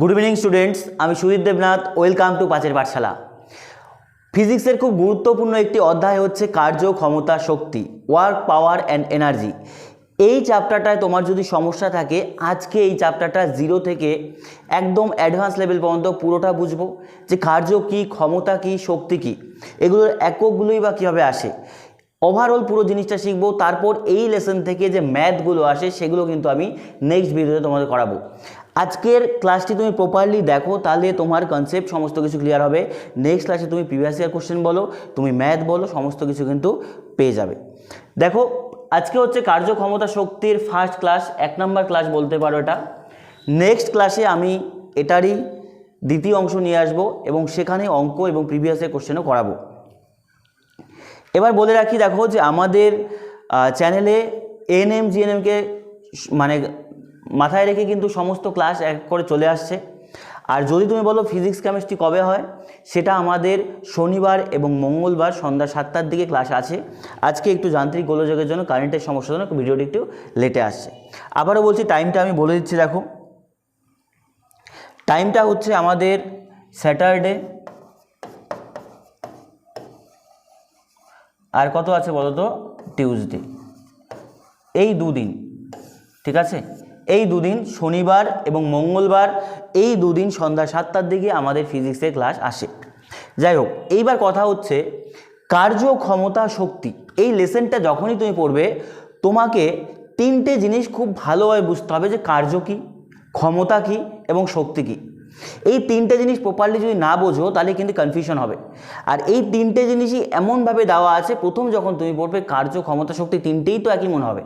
Good evening students আমি Sudip Debnath welcome to পাঁচের পাঠশালা। ফিজিক্সের খুব গুরুত্বপূর্ণ একটি অধ্যায় হচ্ছে কার্য ক্ষমতা শক্তি ওয়ার্ক পাওয়ার অ্যান্ড এনার্জি। এই চ্যাপ্টারটায় তোমার যদি সমস্যা থাকে আজকে এই চ্যাপ্টারটা জিরো থেকে একদম অ্যাডভান্স লেভেল পর্যন্ত পুরোটা বুঝবো যে কার্য কী, ক্ষমতা কী, শক্তি কী, এগুলোর এককগুলোই বা কীভাবে আসে, ওভারঅল পুরো জিনিসটা শিখবো। তারপর এই লেসন থেকে যে ম্যাথগুলো আসে সেগুলো কিন্তু আমি নেক্সট ভিডিওতে তোমাদের করাবো। আজকের ক্লাসটি তুমি প্রপারলি দেখো, তাহলে তোমার কনসেপ্ট সমস্ত কিছু ক্লিয়ার হবে। নেক্সট ক্লাসে তুমি প্রিভিয়াস ইয়ার কোশ্চেন বলো, তুমি ম্যাথ বলো, সমস্ত কিছু কিন্তু পেয়ে যাবে। দেখো আজকে হচ্ছে কার্য ক্ষমতা শক্তির ফার্স্ট ক্লাস, 1 নম্বর ক্লাস বলতে পারো এটা। নেক্সট ক্লাসে আমি এটারই দ্বিতীয় অংশ নিয়ে আসবো এবং সেখানে অঙ্ক এবং প্রিভিয়াস ইয়ার কোশ্চেনও করাবো। এবার বলে রাখি, দেখো যে আমাদের চ্যানেলে এএনএম জিএনএমকে মানে মাথায় রেখে কিন্তু সমস্ত ক্লাস এক করে চলে আসছে। আর যদি তুমি বলো ফিজিক্স কেমিস্ট্রি কবে হয়, সেটা আমাদের শনিবার এবং মঙ্গলবার সন্ধ্যা 7টার দিকে ক্লাস আছে। আজকে একটু যান্ত্রিক গোলযোগের জন্য কারেন্টের সমস্যার জন্য ভিডিওটি একটু লেটে আসছে। আবারও বলছি টাইমটা আমি বলে দিচ্ছি, দেখো টাইমটা হচ্ছে আমাদের স্যাটারডে আর কত আছে বলো তো, টিউসডে, এই দুদিন, ঠিক আছে, এই দুদিন শনিবার এবং মঙ্গলবার, এই দুদিন সন্ধ্যা 7টার দিকে আমাদের ফিজিক্সের ক্লাস আসে। যাই হোক, এইবার কথা হচ্ছে কার্য ক্ষমতা শক্তি। এই লেসনটা যখনই তুমি পড়বে তোমাকে তিনটে জিনিস খুব ভালোভাবে বুঝতে হবে, যে কার্য কী, ক্ষমতা কী এবং শক্তি কী। এই তিনটে জিনিস প্রপারলি যদি না বোঝো তাহলে কিন্তু কনফিউশন হবে। আর এই তিনটে জিনিসই এমনভাবে দেওয়া আছে, প্রথম যখন তুমি পড়বে কার্য ক্ষমতা শক্তি তিনটেই তো একই মনে হবে,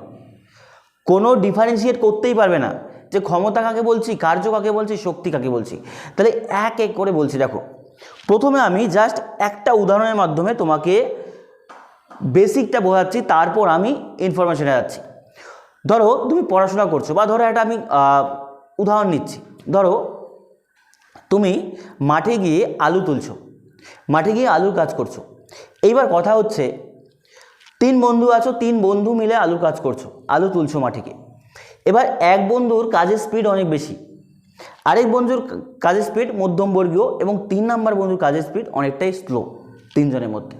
কোনো ডিফারেন্সিয়েট করতেই পারবে না যে ক্ষমতা কাকে বলছি, কার্য কাকে বলছি, শক্তি কাকে বলছি। তাহলে এক এক করে বলছি। দেখো প্রথমে আমি জাস্ট একটা উদাহরণের মাধ্যমে তোমাকে বেসিকটা বোঝাচ্ছি, তারপর আমি ইনফরমেশনে যাচ্ছি। ধরো তুমি পড়াশোনা করছো, বা ধরো একটা আমি উদাহরণ নিচ্ছি, ধরো তুমি মাঠে গিয়ে আলু তুলছো, মাঠে গিয়ে আলুর কাজ করছো। এইবার কথা হচ্ছে 3 বন্ধু আছো, 3 বন্ধু মিলে আলুর কাজ করছো, আলু তুলছো মাঠে গিয়ে। এবার এক বন্ধুর কাজের স্পিড অনেক বেশি, আরেক বন্ধুর কাজের স্পিড মধ্যমবর্গীয় এবং 3 নম্বর বন্ধুর কাজের স্পিড অনেকটাই স্লো, তিনজনের মধ্যে।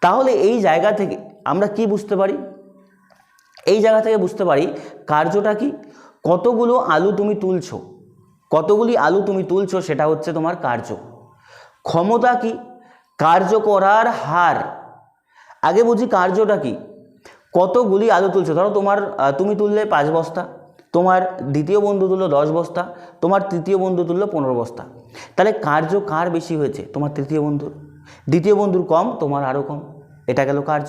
তাহলে এই জায়গা থেকে আমরা কি বুঝতে পারি, এই জায়গা থেকে বুঝতে পারি কার্যটা কি, কতগুলো আলু তুমি তুলছো, কতগুলি আলু তুমি তুলছো সেটা হচ্ছে তোমার কার্য। ক্ষমতা কি, কার্য করার হার। আগে বুঝি কার্যটা কি, কতগুলি আলু তুলছো। ধরো তুমি তুললে 5 বস্তা, তোমার দ্বিতীয় বন্ধু তুললো 10 বস্তা, তোমার তৃতীয় বন্ধু তুললো 15 বস্তা। তাহলে কার্য কার বেশি হয়েছে, তোমার তৃতীয় বন্ধুর। দ্বিতীয় বন্ধুর কম, তোমার আরও কম, এটা গেল কার্য।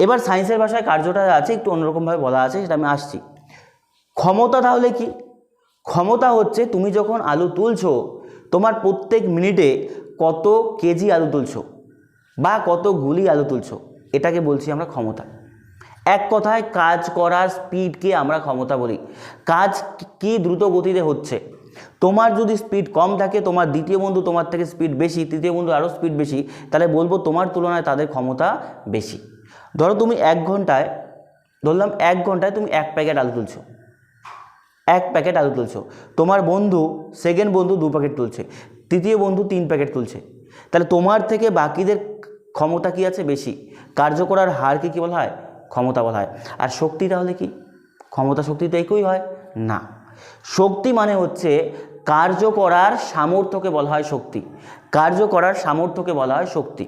এবার সায়েন্সের ভাষায় কার্যটা আছে একটু অন্যরকমভাবে বলা আছে, সেটা আমি আসছি। ক্ষমতা তাহলে কি, ক্ষমতা হচ্ছে তুমি যখন আলু তুলছো তোমার প্রত্যেক মিনিটে কত কেজি আলু তুলছো বা কত গুলি আলু তুলছো, এটাকে বলছি আমরা ক্ষমতা। এক কথায় কাজ করার স্পিডকে আমরা ক্ষমতা বলি। কাজ কি দ্রুত গতিতে হচ্ছে, তোমার যদি স্পিড কম থাকে, তোমার দ্বিতীয় বন্ধু তোমার থেকে স্পিড বেশি, তৃতীয় বন্ধু আরও স্পিড বেশি, তাহলে বলবো তোমার তুলনায় তাদের ক্ষমতা বেশি। ধরো তুমি 1 ঘন্টায়, ধরলাম 1 ঘন্টায় তুমি 1 প্যাকেট আলু তুলছো, 1 প্যাকেট আলু তুলছো, তোমার বন্ধু সেকেন্ড বন্ধু 2 প্যাকেট তুলছে, তৃতীয় বন্ধু 3 প্যাকেট তুলছে। তাহলে তোমার থেকে বাকিদের ক্ষমতা কি আছে, বেশি। কার্য করার হারকে কী বলা হয়, ক্ষমতা বলা হয়। আর শক্তি তাহলে কি, ক্ষমতা শক্তি তো একই হয় না। শক্তি মানে হচ্ছে কার্য করার সামর্থ্যকে বলা হয় শক্তি, কার্য করার সামর্থ্যকে বলা হয় শক্তি।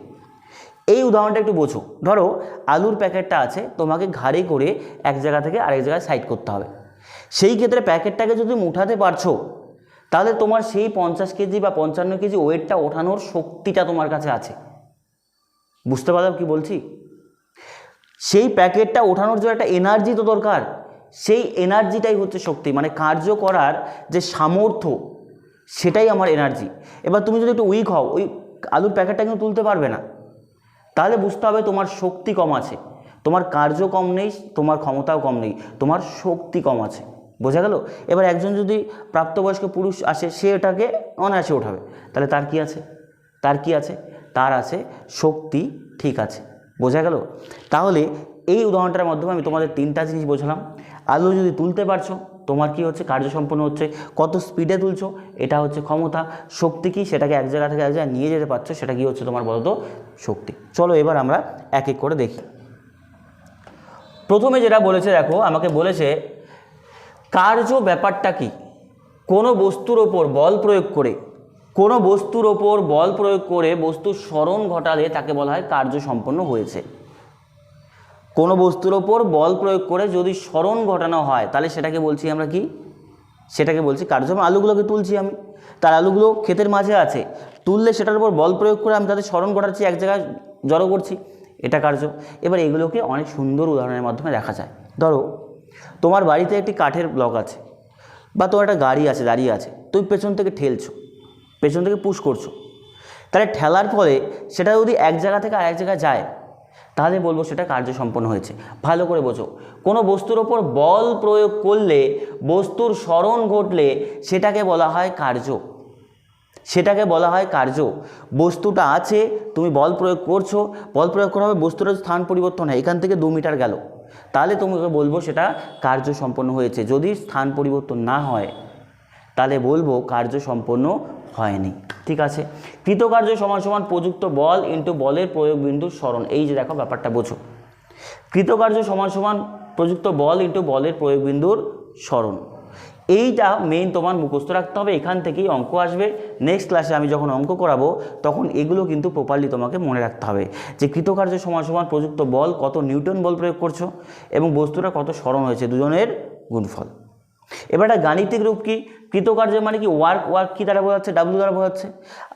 এই উদাহরণটা একটু বোঝো। ধরো আলুর প্যাকেটটা আছে, তোমাকে ঘাড়ে করে এক জায়গা থেকে আরেক জায়গায় সাইড করতে হবে। সেই ক্ষেত্রে প্যাকেটটাকে যদি উঠাতে পারছো তাহলে তোমার সেই 50 কেজি বা 55 কেজি ওয়েটটা ওঠানোর শক্তিটা তোমার কাছে আছে। বুঝতে পারলাম কি বলছি? সেই প্যাকেটটা ওঠানোর জন্য একটা এনার্জি তো দরকার, সেই এনার্জিটাই হচ্ছে শক্তি, মানে কার্য করার যে সামর্থ্য সেটাই আমার এনার্জি। এবার তুমি যদি একটু উইক হও, ওই আলুর প্যাকেটটা কিন্তু তুলতে পারবে না, তাহলে বুঝতে হবে তোমার শক্তি কম আছে, তোমার কার্য কম নেই, তোমার ক্ষমতাও কম নেই, তোমার শক্তি কম আছে। বোঝা গেল? এবার একজন যদি প্রাপ্তবয়স্ক পুরুষ আসে, সে এটাকে অনায়াসে ওঠাবে, তাহলে তার কি আছে, তার কি আছে, তার আছে শক্তি, ঠিক আছে। বোঝা গেল? তাহলে এই উদাহরণটার মাধ্যমে আমি তোমাদের 3টা জিনিস বোঝালাম। আলু যদি তুলতে পারছো তোমার কি হচ্ছে, কার্য সম্পন্ন হচ্ছে। কত স্পিডে তুলছো, এটা হচ্ছে ক্ষমতা। শক্তি কি, সেটাকে এক জায়গা থেকে এক জায়গায় নিয়ে যেতে পারছো, সেটা কি হচ্ছে তোমার বলো তো, শক্তি। চলো এবার আমরা এক এক করে দেখি। প্রথমে যেটা বলেছে দেখো, আমাকে বলেছে কার্য ব্যাপারটা কি, কোনো বস্তুর ওপর বল প্রয়োগ করে, কোনো বস্তুর ওপর বল প্রয়োগ করে বস্তুর স্মরণ ঘটালে তাকে বলা হয় কার্য সম্পন্ন হয়েছে। কোনো বস্তুর ওপর বল প্রয়োগ করে যদি স্মরণ ঘটানো হয় তাহলে সেটাকে বলছি আমরা কি, সেটাকে বলছি কার্য। যেমন আলুগুলোকে তুলছি আমি, তার আলুগুলো ক্ষেতের মাঝে আছে, তুললে সেটার উপর বল প্রয়োগ করে আমি তাদের স্মরণ ঘটাচ্ছি, এক জায়গায় জড়ো করছি, এটা কার্য। এবার এগুলোকে অনেক সুন্দর উদাহরণের মাধ্যমে দেখা যায়। ধরো তোমার বাড়িতে একটি কাঠের ব্লক আছে, বা তোমার একটা গাড়ি আছে দাঁড়িয়ে আছে, তুমি পেছন থেকে ঠেলছো, পেছন থেকে পুশ করছো, তাহলে ঠেলার ফলে সেটা যদি এক জায়গা থেকে আরেক জায়গায় যায় তাহলে বলবো সেটা কার্য সম্পন্ন হয়েছে। ভালো করে বোঝো, কোনো বস্তুর ওপর বল প্রয়োগ করলে, বস্তুর স্মরণ ঘটলে সেটাকে বলা হয় কার্য, সেটাকে বলা হয় কার্য। বস্তুটা আছে, তুমি বল প্রয়োগ করছো, বল প্রয়োগ করা হবে, বস্তুটার স্থান পরিবর্তন হয়, এখান থেকে 2 মিটার গেল, তাহলে তোমাকে বলবো সেটা কার্য সম্পন্ন হয়েছে। যদি স্থান পরিবর্তন না হয় তাহলে বলবো কার্য সম্পন্ন হয়নি। ঠিক আছে, কৃতকার্য সমান সমান প্রযুক্ত বল ইন্টু বলের প্রয়োগ বিন্দুর স্মরণ। এই যে দেখো ব্যাপারটা বোঝো, কৃতকার্য সমান সমান প্রযুক্ত বল ইন্টু বলের প্রয়োগ বিন্দুর স্মরণ, এইটা মেইন তোমার মুখস্থ রাখতে হবে। এখান থেকেই অঙ্ক আসবে। নেক্সট ক্লাসে আমি যখন অঙ্ক করাবো তখন এগুলো কিন্তু প্রপারলি তোমাকে মনে রাখতে হবে, যে কৃতকার্য সমান সমান প্রযুক্ত বল, কত নিউটন বল প্রয়োগ করছো, এবং বস্তুটা কত স্মরণ হয়েছে, দুজনের গুণফল। এবার একটা গাণিতিক রূপ কি, কৃতকার্য মানে কি, ওয়ার্ক, ওয়ার্ক কি দ্বারা বোঝাচ্ছে, ডাব্লিউ দ্বারা বোঝাচ্ছে,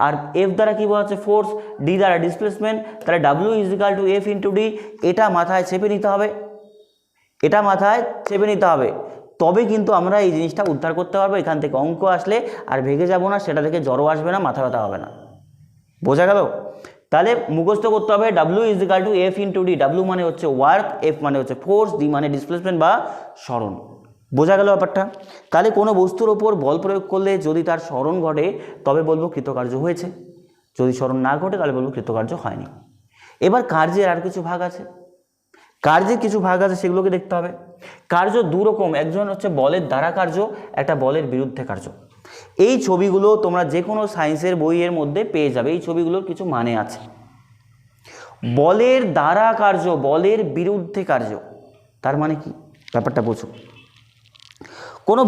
আর এফ দ্বারা কি বোঝাচ্ছে, ফোর্স, ডি দ্বারা ডিসপ্লেসমেন্ট, তাহলে W is equal to F into D. এটা মাথায় চেপে নিতে হবে, এটা মাথায় চেপে নিতে হবে, তবে কিন্তু আমরা এই জিনিসটা উদ্ধার করতে পারবো। এখান থেকে অঙ্ক আসলে আর ভেঙে যাবো না, সেটা থেকে জড়ো আসবে না, মাথা ব্যথা হবে না। বোঝা গেল? তাহলে মুখস্থ করতে হবে W is equal to F into D. W মানে হচ্ছে ওয়ার্ক, এফ মানে হচ্ছে ফোর্স, ডি মানে ডিসপ্লেসমেন্ট বা স্মরণ। বোঝা গেল ব্যাপারটা? তাহলে কোনো বস্তুর ওপর বল প্রয়োগ করলে যদি তার স্মরণ ঘটে তবে বলবো কৃতকার্য হয়েছে, যদি স্মরণ না ঘটে তাহলে বলবো কৃতকার্য হয়নি। এবার কার্যের আর কিছু ভাগ আছে, কার্যের কিছু ভাগ আছে, সেগুলোকে দেখতে হবে। কার্য 2 রকম, একজন হচ্ছে বলের দ্বারা কার্য, একটা বলের বিরুদ্ধে কার্য। এই ছবিগুলো তোমরা যে কোনো সায়েন্সের বইয়ের মধ্যে পেয়ে যাবে, এই ছবিগুলোর কিছু মানে আছে। বলের দ্বারা কার্য, বলের বিরুদ্ধে কার্য, তার মানে কি ব্যাপারটা বোঝো। কোনো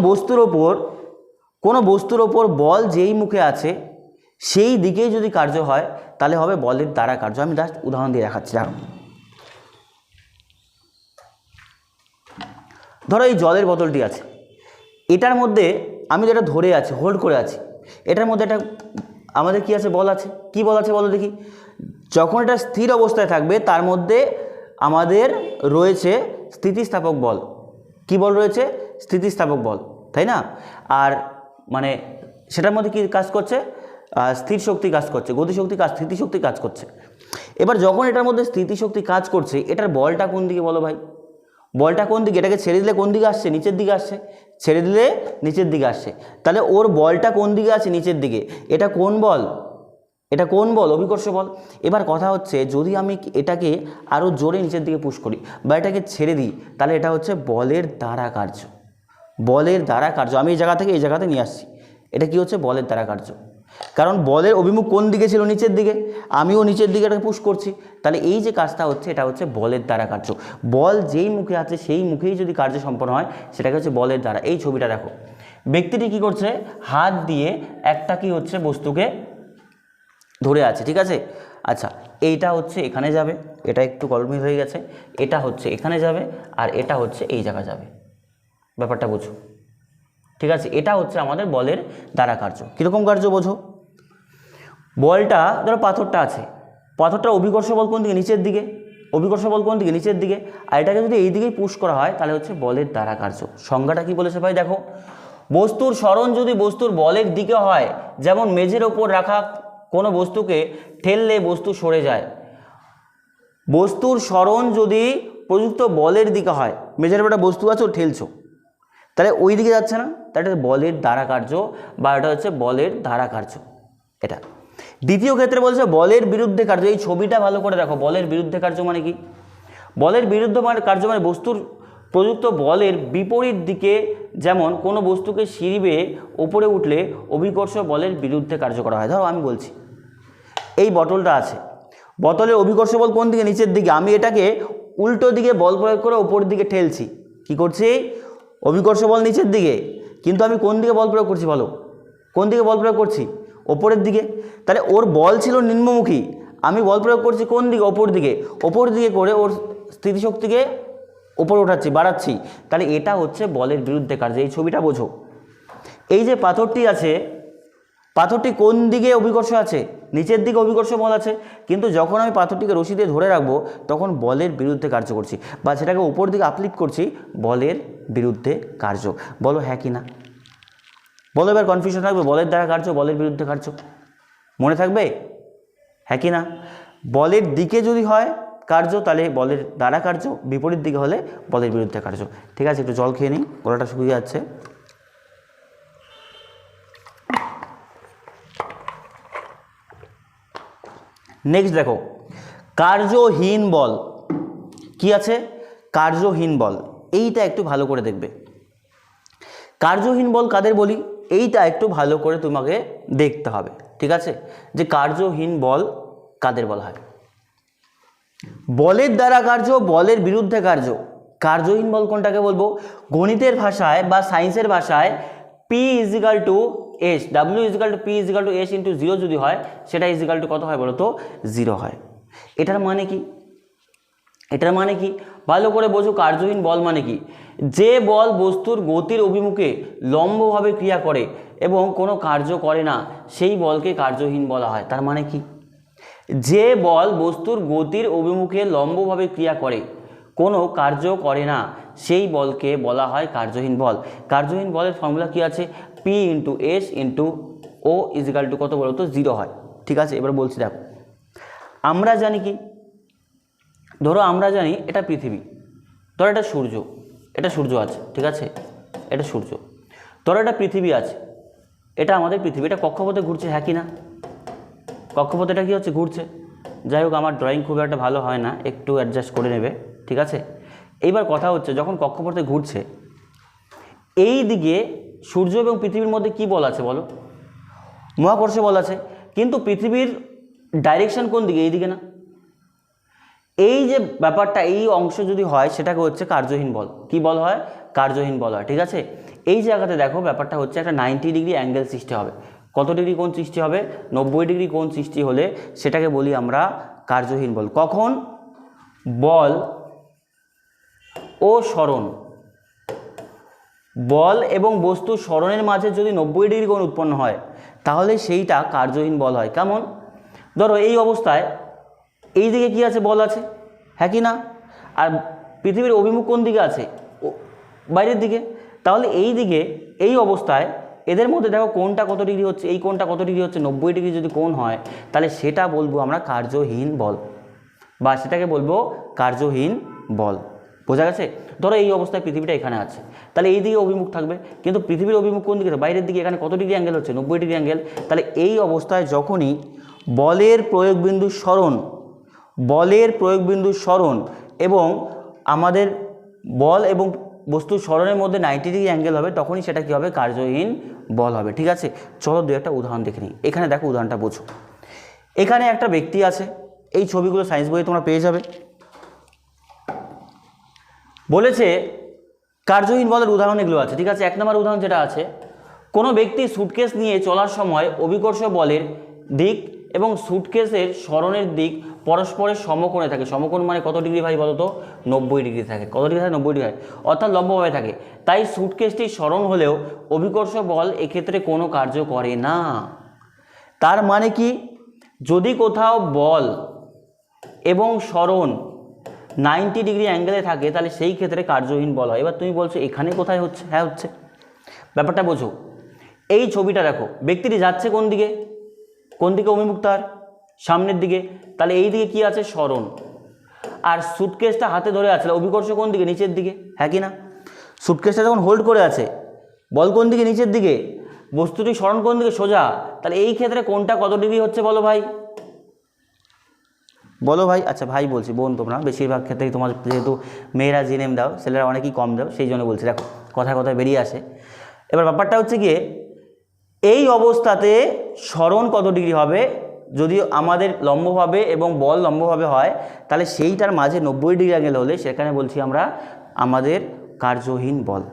বস্তুর ওপর বল যেই মুখে আছে সেই দিকেই যদি কার্য হয় তাহলে হবে বলের দ্বারা কার্য। আমি জাস্ট উদাহরণ দিয়ে দেখাচ্ছি। ধরো এই জলের বোতলটি আছে, এটার মধ্যে আমি যেটা ধরে আছি, হোল্ড করে আছি, এটার মধ্যে একটা আমাদের কি আছে, বল আছে। কি বল আছে বলো দেখি? যখন এটা স্থির অবস্থায় থাকবে তার মধ্যে আমাদের রয়েছে স্থিতিস্থাপক বল। কি বল রয়েছে? স্থিতিস্থাপক বল, তাই না? আর মানে সেটার মধ্যে কি কাজ করছে? স্থির শক্তি কাজ করছে, গতিশক্তি কাজ, স্থিতিশক্তি কাজ করছে। এবার যখন এটার মধ্যে স্থিতিশক্তি কাজ করছে, এটার বলটা কোন দিকে বলো ভাই? বলটা কোন দিকে? এটাকে ছেড়ে দিলে কোন দিকে আসছে? নিচের দিকে আসছে। ছেড়ে দিলে নিচের দিকে আসছে। তাহলে ওর বলটা কোন দিকে আছে? নিচের দিকে। এটা কোন বল? এটা কোন বল? অভিকর্ষ বল। এবার কথা হচ্ছে, যদি আমি এটাকে আরও জোরে নিচের দিকে পুশ করি বা এটাকে ছেড়ে দিই তাহলে এটা হচ্ছে বলের দ্বারা কার্য। বলের দ্বারা কার্য। আমি এই জায়গা থেকে এই জায়গাতে নিয়ে আসছি, এটা কি হচ্ছে? বলের দ্বারা কার্য। কারণ বলের অভিমুখ কোন দিকে ছিল? নিচের দিকে। আমিও নিচের দিকে এটাকে পুশ করছি, তাহলে এই যে কাজটা হচ্ছে এটা হচ্ছে বলের দ্বারা কার্য। বল যেই মুখে আছে সেই মুখেই যদি কার্য সম্পন্ন হয় সেটাকে হচ্ছে বলের দ্বারা। এই ছবিটা দেখো, ব্যক্তিটি কি করছে? হাত দিয়ে একটা কি হচ্ছে বস্তুকে ধরে আছে, ঠিক আছে? আচ্ছা, এইটা হচ্ছে এখানে যাবে, এটা একটু গলমিল হয়ে গেছে, এটা হচ্ছে এখানে যাবে, আর এটা হচ্ছে এই জায়গা যাবে। ব্যাপারটা বোঝো, ঠিক আছে? এটা হচ্ছে আমাদের বলের দ্বারা কার্য। কীরকম কার্য বোঝো? বলটা ধরো পাথরটা আছে, পাথরটার অভিকর্ষ বল কোন দিকে? নিচের দিকে। অভিকর্ষ বল কোন দিকে? নিচের দিকে। আর এটাকে যদি এই দিকেই পুশ করা হয় তাহলে হচ্ছে বলের দ্বারা কার্য। সংজ্ঞাটা কি বলেছে ভাই দেখো, বস্তুর স্মরণ যদি বস্তুর বলের দিকে হয়, যেমন মেঝের ওপর রাখা কোনো বস্তুকে ঠেললে বস্তু সরে যায়, বস্তুর স্মরণ যদি প্রযুক্ত বলের দিকে হয়, মেঝের ওপর একটা বস্তু আছে ও ঠেলছো, তাহলে ওই দিকে যাচ্ছে না, তাহলে বলের দ্বারা কার্য বা এটা হচ্ছে বলের দ্বারা কার্য। এটা দ্বিতীয় ক্ষেত্রে বলছে বলের বিরুদ্ধে কার্য। এই ছবিটা ভালো করে দেখো, বলের বিরুদ্ধে কার্য মানে কি? বলের বিরুদ্ধে কার্য মানে বস্তুর প্রযুক্ত বলের বিপরীত দিকে, যেমন কোনো বস্তুকে সিঁড়ি বেয়ে ওপরে উঠলে অভিকর্ষ বলের বিরুদ্ধে কার্য করা হয়। ধরো আমি বলছি এই বোতলটা আছে, বোতলের অভিকর্ষ বল কোন দিকে? নিচের দিকে। আমি এটাকে উল্টো দিকে বল প্রয়োগ করে ওপর দিকে ঠেলছি, কি করছি? অভিকর্ষ বল নিচের দিকে, কিন্তু আমি কোন দিকে বল প্রয়োগ করছি বলো? কোন দিকে বল প্রয়োগ করছি? ওপরের দিকে। তাহলে ওর বল ছিল নিম্নমুখী, আমি বল প্রয়োগ করছি কোন দিকে? ওপর দিকে। ওপর দিকে করে ওর স্থিতিশক্তিকে ওপরে ওঠাচ্ছি, বাড়াচ্ছি। তাহলে এটা হচ্ছে বলের বিরুদ্ধে কার্য। এই ছবিটা বোঝো। এই যে পাথরটি আছে, পাথরটি কোন দিকে অভিকর্ষ আছে? নিচের দিকে অভিকর্ষ বল আছে, কিন্তু যখন আমি পাথরটিকে রশি দিয়ে ধরে রাখবো তখন বলের বিরুদ্ধে কার্য করছি, বা সেটাকে উপর দিকে আপলিফ্ট করছি, বলের বিরুদ্ধে কার্য। বলো হ্যাঁ কি না? বলো, এবার কনফিউশন থাকবে, বলের দ্বারা কার্য, বলের বিরুদ্ধে কার্য, মনে থাকবে? হ্যাঁ কি না? বলের দিকে যদি হয় কার্য তাহলে বলের দ্বারা কার্য, বিপরীত দিকে হলে বলের বিরুদ্ধে কার্য। ঠিক আছে, একটু জল খেয়ে নিই, গলাটা শুকিয়ে যাচ্ছে। নেক্সট দেখো, কার্যহীন বল কি আছে? কার্যহীন বল, এইটা একটু ভালো করে দেখবে। কার্যহীন বল কাদের বলি? এইটা একটু ভালো করে তোমাকে দেখতে হবে, ঠিক আছে, যে কার্যহীন বল কাদের বলা হয়। বলের দ্বারা কার্য, বলের বিরুদ্ধে কার্য। কার্যহীন বল কোনটাকে বলবো? গণিতের ভাষায় বা সায়েন্সের ভাষায় P equal to S, W equal to P equal to S into zero যদি হয়, সেটা ইজিক্যাল টু কত হয় বলো তো? জিরো হয়। এটার মানে কি? এটার মানে কি ভালো করে বোঝো। কার্যহীন বল মানে কি? যে বল বস্তুর গতির অভিমুখে লম্বভাবে ক্রিয়া করে এবং কোনো কার্য করে না, সেই বলকে কার্যহীন বলা হয়। তার মানে কি? যে বল বস্তুর গতির অভিমুখে লম্বভাবে ক্রিয়া করে, কোনো কার্য করে না, সেই বলকে বলা হয় কার্যহীন বল। কার্যহীন বলের ফর্মুলা কি আছে? পি ইন্টু এস ইন্টু ও ইজিক্যাল টু কত বলো তো? জিরো হয়। ঠিক আছে, এবার বলছি দেখো, আমরা জানি কি? ধরো আমরা জানি এটা পৃথিবী, ধরো এটা সূর্য, এটা সূর্য আছে, ঠিক আছে, এটা সূর্য। ধরো এটা পৃথিবী আছে, এটা আমাদের পৃথিবী, এটা কক্ষপথে ঘুরছে, হ্যাঁ কি না? কক্ষপথে এটা কী হচ্ছে? ঘুরছে। যাই হোক, আমার ড্রয়িং খুব একটা ভালো হয় না, একটু অ্যাডজাস্ট করে নেবে, ঠিক আছে। এইবার কথা হচ্ছে, যখন কক্ষপথে ঘুরছে, এই দিকে সূর্য এবং পৃথিবীর মধ্যে কি বল আছে বলো? মহাকর্ষ বল আছে, কিন্তু পৃথিবীর ডাইরেকশন কোন দিকে? এই দিকে না? এই যে ব্যাপারটা, এই অংশ যদি হয় সেটাকে হচ্ছে কার্যহীন বল। কি বল হয়? কার্যহীন বল হয়, ঠিক আছে। এই জায়গাতে দেখো ব্যাপারটা হচ্ছে একটা 90 ডিগ্রি অ্যাঙ্গেল সৃষ্টি হবে। কত ডিগ্রি কোণ সৃষ্টি হবে? 90 ডিগ্রি কোণ সৃষ্টি হলে সেটাকে বলি আমরা কার্যহীন বল। কখন? বল ও সরণ, বল এবং বস্তু সরণের মাঝে যদি 90 ডিগ্রি কোণ উৎপন্ন হয় তাহলে সেইটা কার্যহীন বল হয়। কেমন? ধরো এই অবস্থায় এই দিকে কি আছে? বল আছে, হ্যাঁ কি না? আর পৃথিবীর অভিমুখ কোন দিকে আছে? বাইরের দিকে। তাহলে এই দিকে, এই অবস্থায় এদের মধ্যে দেখো কোণটা কত ডিগ্রি হচ্ছে? এই কোণটা কত ডিগ্রি হচ্ছে? 90 ডিগ্রি যদি কোণ হয় তাহলে সেটা বলবো আমরা কার্যহীন বল, বা সেটাকে বলবো কার্যহীন বল। বোঝা গেছে? ধরো এই অবস্থায় পৃথিবীটা এখানে আছে, তাহলে এই দিকে অভিমুখ থাকবে, কিন্তু পৃথিবীর অভিমুখ কোন দিকে? বাইরের দিকে। এখানে কত ডিগ্রি অ্যাঙ্গেল হচ্ছে? 90 ডিগ্রি অ্যাঙ্গেল। তাহলে এই অবস্থায় যখনই বলের প্রয়োগবিন্দু সরণ, বলের প্রয়োগবিন্দু সরণ এবং আমাদের বল এবং বস্তুর সরণের মধ্যে 90 ডিগ্রি অ্যাঙ্গেল হবে, তখনই সেটা কী হবে? কার্যহীন বল হবে। ঠিক আছে, চলো দু একটা উদাহরণ দেখে নিই। এখানে দেখো, উদাহরণটা বোঝো। এখানে একটা ব্যক্তি আছে, এই ছবিগুলো সায়েন্স বইয়ে তোমরা পেয়ে যাবে। বলেছে কার্যহীন বলের উদাহরণ এগুলো আছে, ঠিক আছে। 1 নম্বর উদাহরণ যেটা আছে, কোনো ব্যক্তি সুটকেস নিয়ে চলার সময় অভিকর্ষ বলের দিক এবং সুটকেসের সরণের দিক পরস্পরের সমকোণে থাকে। সমকোণ মানে কত ডিগ্রি ভাই বলো তো? 90 ডিগ্রি থাকে। কত ডিগ্রি থাকে? 90 ডিগ্রি, অর্থাৎ লম্বভাবে থাকে। তাই সুটকেসটি সরণ হলেও অভিকর্ষ বল এক্ষেত্রে কোনো কার্য করে না। তার মানে কি? যদি কোথাও বল এবং সরণ 90 ডিগ্রি অ্যাঙ্গেলে থাকে তাহলে সেই ক্ষেত্রে কার্যহীন বল হয়। এবার তুমি বলছো এখানে কোথায় হচ্ছে? হ্যাঁ হচ্ছে। ব্যাপারটা বোঝো। এই ছবিটা দেখো, ব্যক্তিটি যাচ্ছে কোন দিকে? কোন দিকে অভিমুখ তার? সামনের দিকে। তাহলে এই দিকে কি আছে? সরণ। আর সুটকেসটা হাতে ধরে আছে, অভিকর্ষ কোন দিকে? নিচের দিকে, হ্যাঁ কি না? সুটকেসটা যখন হোল্ড করে আছে, বল কোন দিকে? নিচের দিকে। বস্তুটি সরণ কোন দিকে? সোজা। তাহলে এই ক্ষেত্রে কোনটা কত ডিগ্রি হচ্ছে বলো ভাই? বলো ভাই। আচ্ছা ভাই বলছি, বোন তোমরা বেশিরভাগ ক্ষেত্রেই তোমার যেহেতু মেয়েরা জি নেম দাও, ছেলেরা অনেকেই কম দাও, সেই জন্য বলছি। দেখো কথায় কথায় বেরিয়ে আসে। এবার ব্যাপারটা হচ্ছে গিয়ে এই অবস্থাতে সরণ কত ডিগ্রি হবে, যদি আমাদের লম্বভাবে এবং বল লম্বভাবে হয় তাহলে সেইটার মাঝে 90 ডিগ্রি অ্যাঙ্গেল হলে সেখানে বলছি আমরা আমাদের কার্যহীন বল।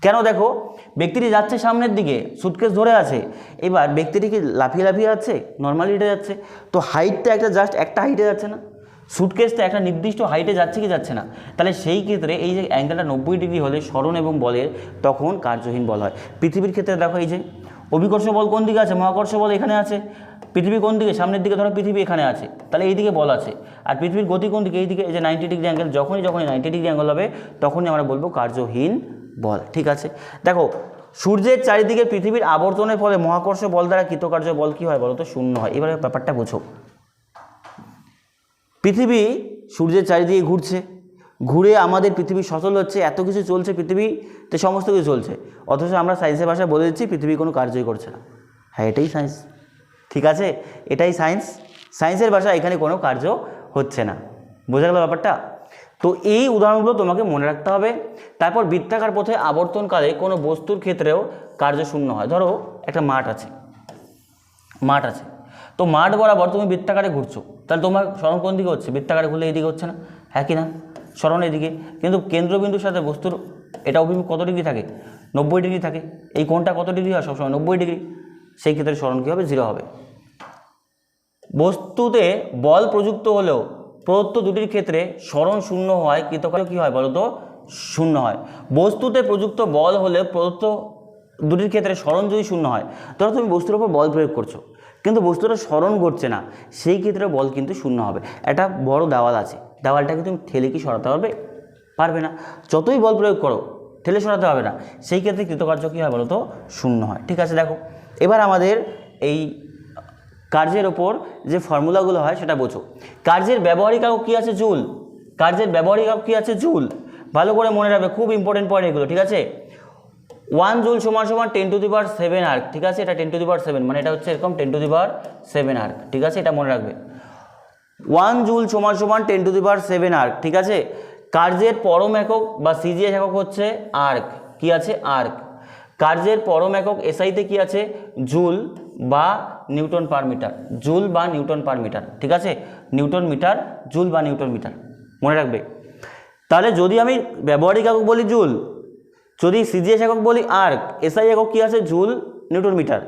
কেন? দেখো ব্যক্তিটি যাচ্ছে সামনের দিকে, সুটকেস ধরে আছে, এবার ব্যক্তিটি কি লাফিয়ে লাফিয়ে যাচ্ছে, নর্মালি হেঁটে যাচ্ছে, তো হাইটটা একটা জাস্ট একটা হাইটে যাচ্ছে না, সুটকেসটা একটা নির্দিষ্ট হাইটে যাচ্ছে কি যাচ্ছে না, তাহলে সেই ক্ষেত্রে এই যে অ্যাঙ্গেলটা 90 ডিগ্রি হলে সরণ এবং বলের তখন কার্যহীন বল হয়। পৃথিবীর ক্ষেত্রে দেখো এই যে অভিকর্ষ বল কোন দিকে আছে, মহাকর্ষ বল এখানে আছে, পৃথিবী কোন দিকে, সামনের দিকে, ধরো পৃথিবী এখানে আছে, তাহলে এই দিকে বল আছে, আর পৃথিবীর গতি কোন দিকে, এই দিকে, এই যে 90 ডিগ্রি অ্যাঙ্গেল, যখনই 90 ডিগ্রি অ্যাঙ্গেল হবে তখনই আমরা বলবো কার্যহীন বল। ঠিক আছে, দেখো সূর্যের চারিদিকে পৃথিবীর আবর্তনের ফলে মহাকর্ষ বল দ্বারা কৃতকার্য বল কী হয় বলো তো? শূন্য হয়। এবারে ব্যাপারটা বুঝো, পৃথিবী সূর্যের চারিদিকে ঘুরছে, ঘুরে আমাদের পৃথিবী সচল হচ্ছে, এত কিছু চলছে পৃথিবীতে, সমস্ত কিছু চলছে, অথচ আমরা সায়েন্সের ভাষায় বলে দিচ্ছি পৃথিবী কোনো কার্যই করছে না। হ্যাঁ, এটাই সায়েন্স। ঠিক আছে, এটাই সায়েন্স, সায়েন্সের ভাষা, এখানে কোনো কার্য হচ্ছে না। বোঝা গেল ব্যাপারটা? তো এই উদাহরণগুলো তোমাকে মনে রাখতে হবে। তারপর বৃত্তাকার পথে আবর্তনকালে কোনো বস্তুর ক্ষেত্রেও কার্য শূন্য হয়। ধরো একটা মাঠ আছে, তো মাঠ বরাবর তুমি বৃত্তাকারে ঘুরছো, তাহলে তোমার সরণ কোন দিকে হচ্ছে? বৃত্তাকারে ঘুরলে এইদিকে হচ্ছে না, হ্যাঁ কি না? সরণ এদিকে, কিন্তু কেন্দ্রবিন্দুর সাথে বস্তুর এটা অভিমুখ কত ডিগ্রি থাকে? 90 ডিগ্রি থাকে। এই কোণটা কত ডিগ্রি হয়? সবসময় 90 ডিগ্রি। সেই ক্ষেত্রে সরণ কী হবে? 0 হবে। বস্তুতে বল প্রযুক্ত হলেও প্রদত্ত দুটির ক্ষেত্রে সরণ শূন্য হয়, কৃতকার্য কী হয় বলো তো? শূন্য হয়। বস্তুতে প্রযুক্ত বল হলে প্রদত্ত দুটির ক্ষেত্রে সরণ যদি শূন্য হয়, ধরো তুমি বস্তুর উপর বল প্রয়োগ করছো কিন্তু বস্তুটা সরণ ঘটছে না, সেই ক্ষেত্রে বল কিন্তু শূন্য হবে। একটা বড় দেওয়াল আছে, দেওয়ালটাকে তুমি ঠেলে কি সরাতে পারবে না, যতই বল প্রয়োগ করো ঠেলে সরাতে হবে না, সেই ক্ষেত্রে কৃতকার্য কী হয় বলো তো? শূন্য হয়। ঠিক আছে, দেখো এবার আমাদের এই কার্যের ওপর যে ফর্মুলাগুলো হয় সেটা বোঝো। কার্যের ব্যবহারিক একক কী আছে? জুল। কার্যের ব্যবহারিক একক কী আছে? জুল। ভালো করে মনে রাখবে, খুব ইম্পর্টেন্ট পয়েন্ট এগুলো। ঠিক আছে, 1 জুল সমান 10⁷ আর্ক। ঠিক আছে, এটা 10⁷, মানে এটা হচ্ছে এরকম 10⁷ আর্ক। ঠিক আছে, এটা মনে রাখবে, 1 জুল সমান 10⁷ আর্ক। ঠিক আছে, কার্যের পরম একক বা সিজিএস একক হচ্ছে আর্ক। কি আছে? আর্ক। কার্যের পরম একক এসআইতে কি আছে? জুল বা নিউটন পার মিটার, জুল বা নিউটন পার মিটার। ঠিক আছে, নিউটন মিটার, জুল বা নিউটন মিটার মনে রাখবে। তাহলে যদি আমি ব্যবহারিক একক বলি জুল, যদি সিজিএস একক বলি আর্ক, এসআই একক কী আছে? Joule, newton metre.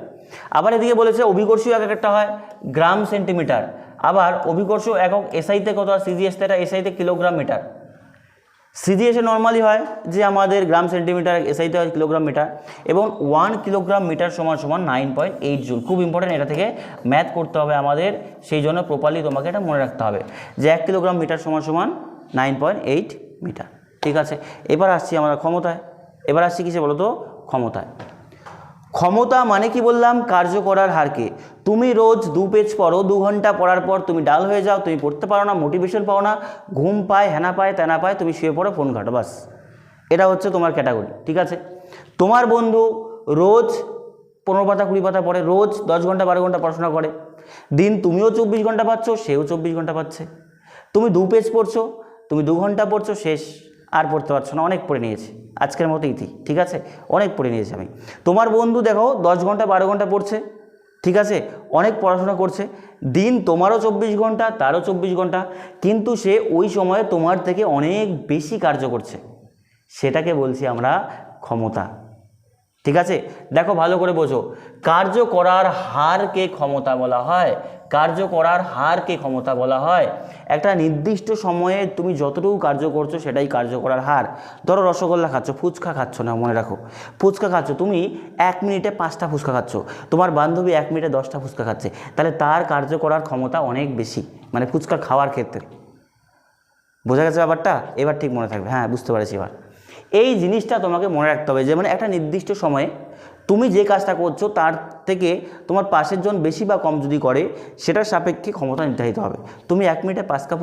আবার এদিকে বলেছে অভিকর্ষীয় একক একটা হয় গ্রাম সেন্টিমিটার, আবার অভিকর্ষ একক এসআইতে কত হয়? সিজিএসতে এটা এসআইতে কিলোগ্রাম মিটার। সিজিএসে নর্মালি হয় যে আমাদের গ্রাম সেন্টিমিটার, এসআইতে হয় কিলোগ্রাম মিটার, এবং 1 কিলোগ্রাম মিটার সমান 9.8 জুল। খুব ইম্পর্টেন্ট, এটা থেকে ম্যাথ করতে হবে আমাদের, সেই জন্য প্রপারলি তোমাকে এটা মনে রাখতে হবে যে 1 কিলোগ্রাম মিটার সমান 9.8 মিটার। ঠিক আছে, এবার আসছি আমরা ক্ষমতায়। এবার আসছি কিসে বলো তো? ক্ষমতায়। ক্ষমতা মানে কি বললাম? কার্য করার হারকে। তুমি রোজ 2 পেজ পড়ো, 2 ঘন্টা পড়ার পর তুমি ডাল হয়ে যাও, তুমি পড়তে পারো না, মোটিভেশন পাও না, ঘুম পায়, হেনা পায়, তেনা পায়, তুমি শুয়ে পড়ো, ফোন ঘাটো, বাস। এটা হচ্ছে তোমার ক্যাটাগরি। ঠিক আছে, তোমার বন্ধু রোজ 15 পাতা 20 পাতা পড়ে, রোজ 10 ঘন্টা 12 ঘন্টা পড়াশোনা করে, দিন তুমিও 24 ঘন্টা পাচ্ছ, সেও 24 ঘন্টা পাচ্ছে। তুমি 2 পেজ পড়ছো, তুমি 2 ঘন্টা পড়ছো, শেষ, আর পড়তে পারছো না, অনেক পড়ে নিয়েছি, আজকের মতো ইতি। ঠিক আছে, অনেক পড়ে নিয়েছি আমি। তোমার বন্ধু দেখো 10 ঘন্টা 12 ঘন্টা পড়ছে, ঠিক আছে, অনেক পড়াশোনা করছে, দিন তোমারও 24 ঘন্টা, তারও 24 ঘন্টা, কিন্তু সে ওই সময়ে তোমার থেকে অনেক বেশি কার্য করছে, সেটাকে বলছি আমরা ক্ষমতা। ঠিক আছে, দেখো ভালো করে বোঝো, কার্য করার হারকে ক্ষমতা বলা হয়। কার্য করার হারকে ক্ষমতা বলা হয়। একটা নির্দিষ্ট সময়ে তুমি যতটুকু কার্য করছো সেটাই কার্য করার হার। ধরো রসগোল্লা খাচ্ছ, ফুচকা খাচ্ছ না, মনে রাখো, ফুচকা খাচ্ছ, তুমি 1 মিনিটে 5টা ফুচকা খাচ্ছ, তোমার বান্ধবী 1 মিনিটে 10টা ফুচকা খাচ্ছে, তাহলে তার কার্য করার ক্ষমতা অনেক বেশি, মানে ফুচকা খাওয়ার ক্ষেত্রে। বোঝা গেছে ব্যাপারটা? এবার ঠিক মনে থাকবে। হ্যাঁ, বুঝতে পারছি এবার। এই জিনিসটা তোমাকে মনে রাখতে হবে যে মানে একটা নির্দিষ্ট সময়ে তুমি যে কাজটা করছো তার থেকে তোমার পাশের জন বেশি বা কম যদি করে, সেটার সাপেক্ষে ক্ষমতা নির্ধারিত হবে। তুমি 1 মিনিটে 5টা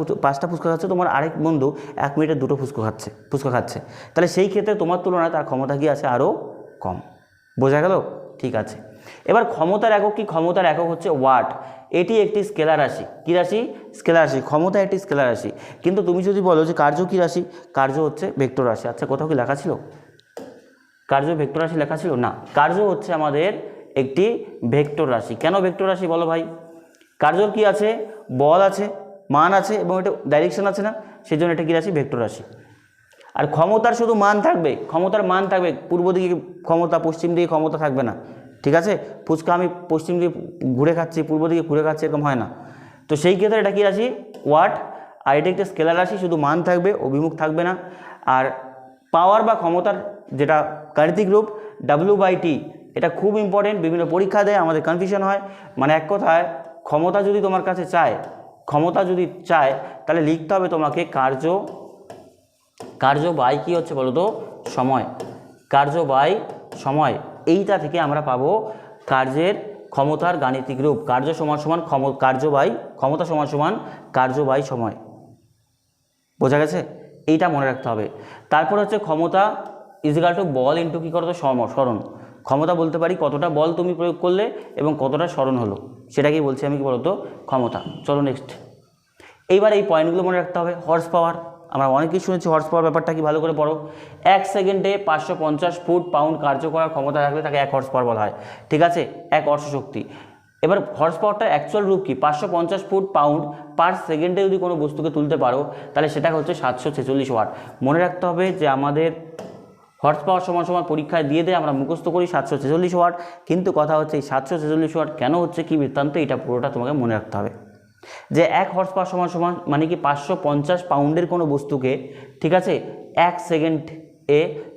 ফুচকা খাচ্ছ, তোমার আরেক বন্ধু 1 মিনিটে 2টো ফুচকা খাচ্ছে, তাহলে সেই ক্ষেত্রে তোমার তুলনায় তার ক্ষমতা কি আছে? আরও কম। বোঝা গেল? ঠিক আছে। এবার ক্ষমতার একক কি? ক্ষমতার একক হচ্ছে ওয়াট। এটি একটি স্কেলার রাশি। কী রাশি? স্কেলার রাশি। ক্ষমতা একটি স্কেলার রাশি। কিন্তু তুমি যদি বলো যে কার্য কী রাশি? কার্য হচ্ছে ভেক্টর রাশি। আচ্ছা, কোথাও কি লেখা ছিল কার্য ভেক্টর রাশি? লেখা ছিল না। কার্য হচ্ছে আমাদের একটি ভেক্টর রাশি। কেন ভেক্টর রাশি বলো ভাই? কার্যর কি আছে? বল আছে, মান আছে এবং এটা ডাইরেকশন আছে না, সেই জন্য এটা কী রাশি? ভেক্টর রাশি। আর ক্ষমতার শুধু মান থাকবে, ক্ষমতার মান থাকবে, পূর্ব দিকে ক্ষমতা, পশ্চিম দিকে ক্ষমতা থাকবে না। ঠিক আছে? ফুচকা আমি পশ্চিম দিকে ঘুরে খাচ্ছি, পূর্ব দিকে ঘুরে খাচ্ছি, এরকম হয় না। তো সেই ক্ষেত্রে এটা কী রাশি? ওয়াট। আর এটা একটা স্কেলার রাশি, শুধু মান থাকবে, অভিমুখ থাকবে না। আর পাওয়ার বা ক্ষমতার যেটা গাণিতিক রূপ W/T, এটা খুব ইম্পর্টেন্ট, বিভিন্ন পরীক্ষা দেয়, আমাদের কনফিউশন হয়। মানে এক কথায় ক্ষমতা যদি তোমার কাছে চায়, ক্ষমতা যদি চায়, তাহলে লিখতে হবে তোমাকে কার্য বাই কী হচ্ছে বলো তো? সময়। কার্য বাই সময়। এইটা থেকে আমরা পাবো কার্যের ক্ষমতার গাণিতিক রূপ। কার্য সমান সমান কার্য বাই ক্ষমতা সমান সমান কার্য বাই সময়। বোঝা গেছে? এইটা মনে রাখতে হবে। তারপর হচ্ছে ক্ষমতা ইজিক্যাল টু বল ইন্টু কী করতো? সরণ। ক্ষমতা বলতে পারি কতটা বল তুমি প্রয়োগ করলে এবং কতটা সরণ হলো, সেটাকেই বলছি আমি কি বলতো? ক্ষমতা। চলো নেক্সট। এইবার এই পয়েন্টগুলো মনে রাখতে হবে। হর্স পাওয়ার, আমরা অনেকেই শুনেছি হর্স পাওয়ার ব্যাপারটা কি, ভালো করে পড়ো। 1 সেকেন্ডে 550 ফুট পাউন্ড কার্য করার ক্ষমতা রাখলে তাকে 1 হর্স পাওয়ার বলা হয়। ঠিক আছে? 1 অশ্বশক্তি। এবার হর্স পাওয়ারটার অ্যাকচুয়াল রূপ কি? 550 ফুট পাউন্ড পার সেকেন্ডে যদি কোনো বস্তুকে তুলতে পারো, তাহলে সেটা হচ্ছে 746 ওয়াট। মনে রাখতে হবে যে আমাদের হর্স পাওয়ার সমান সমান পরীক্ষায় দিয়ে দেয়, আমরা মুখস্থ করি 746 ওয়াট। কিন্তু কথা হচ্ছে এই 746 ওয়াট কেন হচ্ছে, কি বৃত্তান্ত, এটা পুরোটা তোমাকে মনে রাখতে হবে। যে 1 হর্স পাওয়ার সমান সমান মানে কি 550 পাউন্ডের কোনো বস্তুকে, ঠিক আছে, 1 সেকেন্ডে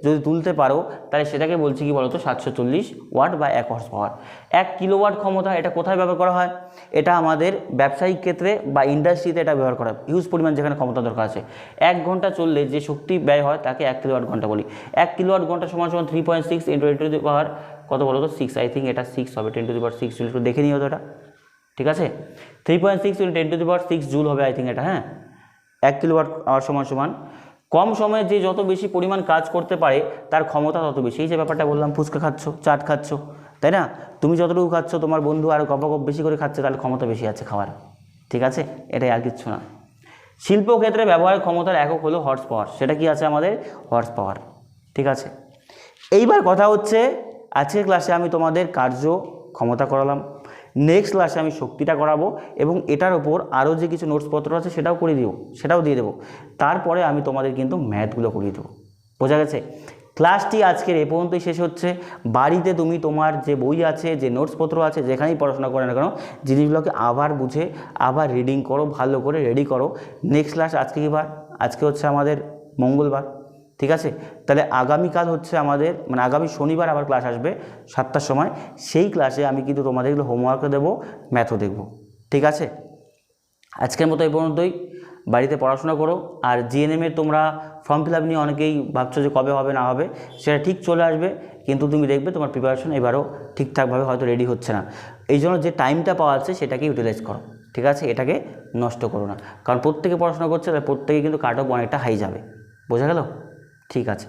যদি তুলতে পারো, তাহলে সেটাকে বলছি কি বলতো? 740 ওয়াট বা 1 হর্স পাওয়ার। 1 কিলোওয়াট ক্ষমতা, এটা কোথায় ব্যবহার করা হয়? এটা আমাদের ব্যবসায়িক ক্ষেত্রে বা ইন্ডাস্ট্রিতে এটা ব্যবহার করা হয়, হিউজ পরিমাণ যেখানে ক্ষমতা দরকার আছে। 1 ঘন্টা চললে যে শক্তি ব্যয় হয় তাকে 1 কিলোওয়াট ঘন্টা বলি। 1 কিলোওয়াট ঘন্টা সমান সমান 3.6 ইন্টু 10 টু দি পাওয়ার কত বলো তো? 6। আই থিঙ্ক এটা 6 হবে, 10 টু দি পাওয়ার 6 জুল। একটু দেখে নিও তো এটা। ঠিক আছে? 3.6 into 10 to the power 6 joule হবে আই থিঙ্ক এটা। হ্যাঁ, 1 কিলোওয়াট আওয়ার সমান সমান কম সময়ে যে যত বেশি পরিমাণ কাজ করতে পারে তার ক্ষমতা তত বেশি। এই যে ব্যাপারটা বললাম, ফুচকা খাচ্ছ, চাট খাচ্ছ, তাই না? তুমি যতটুকু খাচ্ছ, তোমার বন্ধু আর গপ বেশি করে খাচ্ছে, তাহলে ক্ষমতা বেশি আছে খাওয়ার। ঠিক আছে? এটাই, আর কিচ্ছু না। শিল্পক্ষেত্রে ব্যবহারের ক্ষমতার একক হলো হর্স পাওয়ার। সেটা কি আছে আমাদের? Horse power. ঠিক আছে? এইবার কথা হচ্ছে, আজকের ক্লাসে আমি তোমাদের কার্য ক্ষমতা করালাম, নেক্সট ক্লাসে আমি শক্তিটা করাবো এবং এটার ওপর আরও যে কিছু নোটসপত্র আছে সেটাও দিয়ে দেবো। তারপরে আমি তোমাদের কিন্তু ম্যাথগুলো করিয়ে দেবো। বোঝা গেছে? ক্লাসটি আজকের এ পর্যন্তই শেষ হচ্ছে। বাড়িতে তুমি তোমার যে বই আছে, যে নোটসপত্র আছে, যেখানেই পড়াশোনা করে না কেন, জিনিসগুলোকে আবার বুঝে আবার রিডিং করো, ভালো করে রেডি করো। নেক্সট ক্লাস আজকে কী বার? আজকে হচ্ছে আমাদের মঙ্গলবার। ঠিক আছে? তাহলে আগামীকাল হচ্ছে আমাদের, মানে আগামী শনিবার আবার ক্লাস আসবে 7টার সময়। সেই ক্লাসে আমি কিন্তু তোমাদের এগুলো হোমওয়ার্কও দেবো, ম্যাথও দেখবো। ঠিক আছে? আজকের মতো এই পর্যন্তই। বাড়িতে পড়াশোনা করো। আর জিএনএমের তোমরা ফর্ম ফিল আপ নিয়ে অনেকেই ভাবছো যে কবে হবে না হবে, সেটা ঠিক চলে আসবে। কিন্তু তুমি দেখবে তোমার প্রিপারেশন এবারও ঠিকঠাকভাবে হয়তো রেডি হচ্ছে না। এই জন্য যে টাইমটা পাওয়া যাচ্ছে সেটাকে ইউটিলাইজ করো। ঠিক আছে? এটাকে নষ্ট করো না, কারণ প্রত্যেকে পড়াশোনা করছে, তাই প্রত্যেকে কিন্তু কাট অফ অনেকটা হাই যাবে। বোঝা গেল? ঠিক আছে।